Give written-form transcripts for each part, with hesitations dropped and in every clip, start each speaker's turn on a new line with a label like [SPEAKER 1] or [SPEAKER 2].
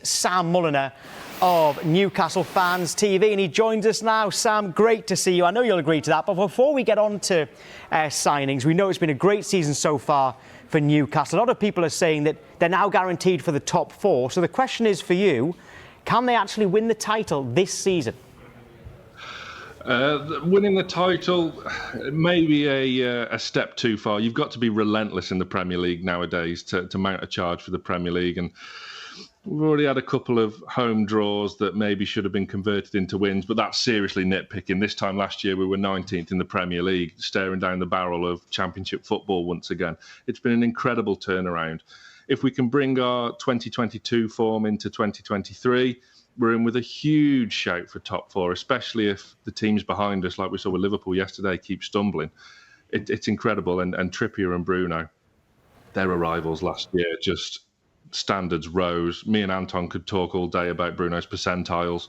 [SPEAKER 1] Sam Mulliner of Newcastle Fans TV, and he joins us now. Sam, great to see you. I know you'll agree to that, but before we get on to signings, we know it's been a great season so far for Newcastle. A lot of people are saying that they're now guaranteed for the top four. So the question is for you, can they actually win the title this season?
[SPEAKER 2] Winning the title may be a step too far. You've got to be relentless in the Premier League nowadays to mount a charge for the Premier League. And we've already had a couple of home draws that maybe should have been converted into wins, but that's seriously nitpicking. This time last year, we were 19th in the Premier League, staring down the barrel of Championship football once again. It's been an incredible turnaround. If we can bring our 2022 form into 2023, we're in with a huge shout for top four, especially if the teams behind us, like we saw with Liverpool yesterday, keep stumbling. It's incredible. And Trippier and Bruno, their arrivals last year, just standards rose. Me and Anton could talk all day about Bruno's percentiles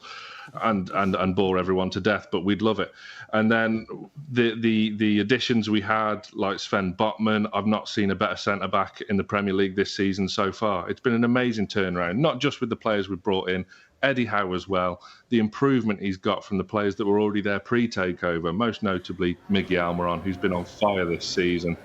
[SPEAKER 2] and bore everyone to death, but we'd love it. And then the additions we had, like Sven Botman, I've not seen a better centre-back in the Premier League this season so far. It's been an amazing turnaround, not just with the players we've brought in, Eddie Howe as well, the improvement he's got from the players that were already there pre-takeover, most notably Miggy Almiron, who's been on fire this season.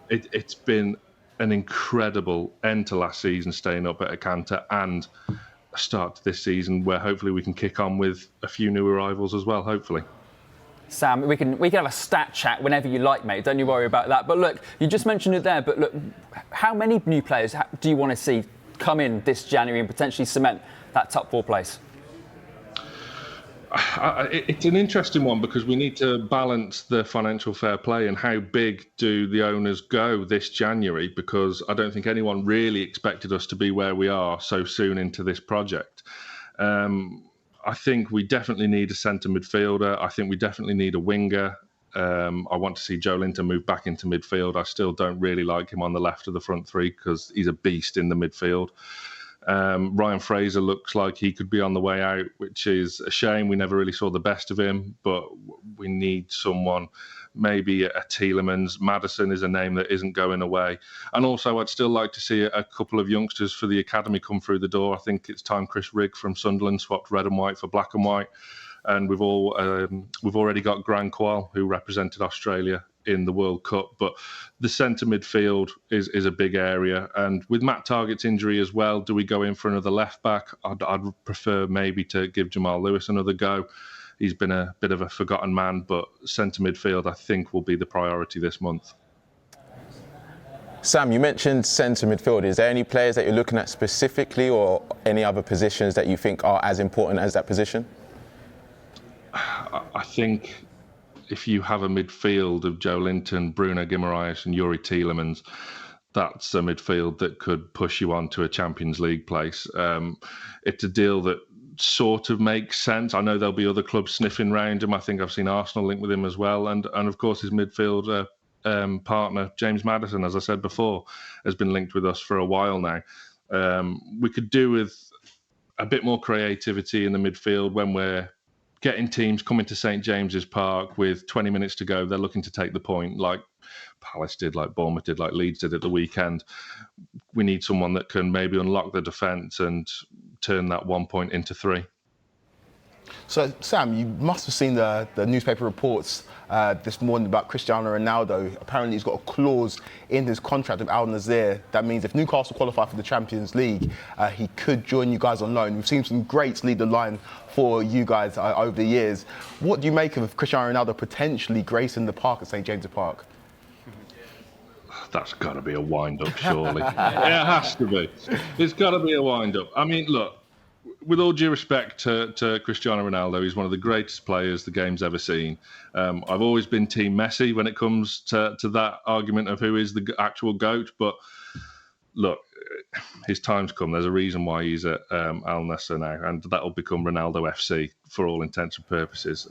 [SPEAKER 2] It's been an incredible end to last season, staying up at Acanta, and a start to this season where hopefully we can kick on with a few new arrivals as well, hopefully.
[SPEAKER 3] Sam, we can have a stat chat whenever you like, mate. Don't you worry about that. But look, you just mentioned it there, but look, how many new players do you want to see come in this January and potentially cement that top four place?
[SPEAKER 2] It's an interesting one because we need to balance the financial fair play and how big do the owners go this January, because I don't think anyone really expected us to be where we are so soon into this project. I think we definitely need a centre midfielder. I think we definitely need a winger. I want to see Joe Linton move back into midfield. I still don't really like him on the left of the front three because he's a beast in the midfield. Ryan Fraser looks like he could be on the way out, which is a shame. We never really saw the best of him, but we need someone, maybe a Tielemans. Maddison is a name that isn't going away. And also, I'd still like to see a couple of youngsters for the academy come through the door. I think it's time Chris Rigg from Sunderland swapped red and white for black and white. And we've already got Gran Qual, who represented Australia in the World Cup. But the centre midfield is a big area. And with Matt Targett's injury as well, do we go in for another left back? I'd prefer maybe to give Jamal Lewis another go. He's been a bit of a forgotten man, but centre midfield, I think, will be the priority this month.
[SPEAKER 4] Sam, you mentioned centre midfield. Is there any players that you're looking at specifically, or any other positions that you think are as important as that position?
[SPEAKER 2] I think if you have a midfield of Joe Linton, Bruno Guimaraes and Yuri Tielemans, that's a midfield that could push you on to a Champions League place. It's a deal that sort of makes sense. I know there'll be other clubs sniffing round him. I think I've seen Arsenal linked with him as well. And of course, his midfield partner, James Maddison, as I said before, has been linked with us for a while now. We could do with a bit more creativity in the midfield when we're getting teams coming to St James's Park with 20 minutes to go. They're looking to take the point, like Palace did, like Bournemouth did, like Leeds did at the weekend. We need someone that can maybe unlock the defence and turn that 1 point into 3.
[SPEAKER 5] So, Sam, you must have seen the newspaper reports this morning about Cristiano Ronaldo. Apparently, he's got a clause in his contract with Al Nassr that means if Newcastle qualify for the Champions League, he could join you guys on loan. We've seen some greats lead the line for you guys over the years. What do you make of Cristiano Ronaldo potentially gracing the park at St James's Park?
[SPEAKER 2] That's got to be a wind-up, surely. It has to be. It's got to be a wind-up. I mean, look, with all due respect to Cristiano Ronaldo, he's one of the greatest players the game's ever seen. I've always been Team Messi when it comes to that argument of who is the actual GOAT. But look, his time's come. There's a reason why he's at Al Nassr now, and that'll become Ronaldo FC for all intents and purposes.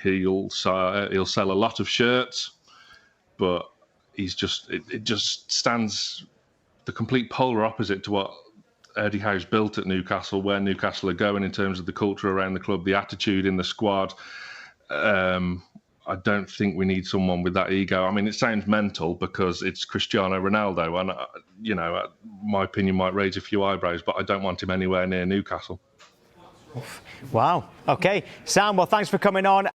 [SPEAKER 2] He'll sell a lot of shirts, but he's just it just stands the complete polar opposite to what Eddie Howe's built at Newcastle, where Newcastle are going in terms of the culture around the club, the attitude in the squad. I don't think we need someone with that ego. I mean, it sounds mental because it's Cristiano Ronaldo, and my opinion might raise a few eyebrows, but I don't want him anywhere near Newcastle.
[SPEAKER 1] Wow. Okay, Sam. Well, thanks for coming on.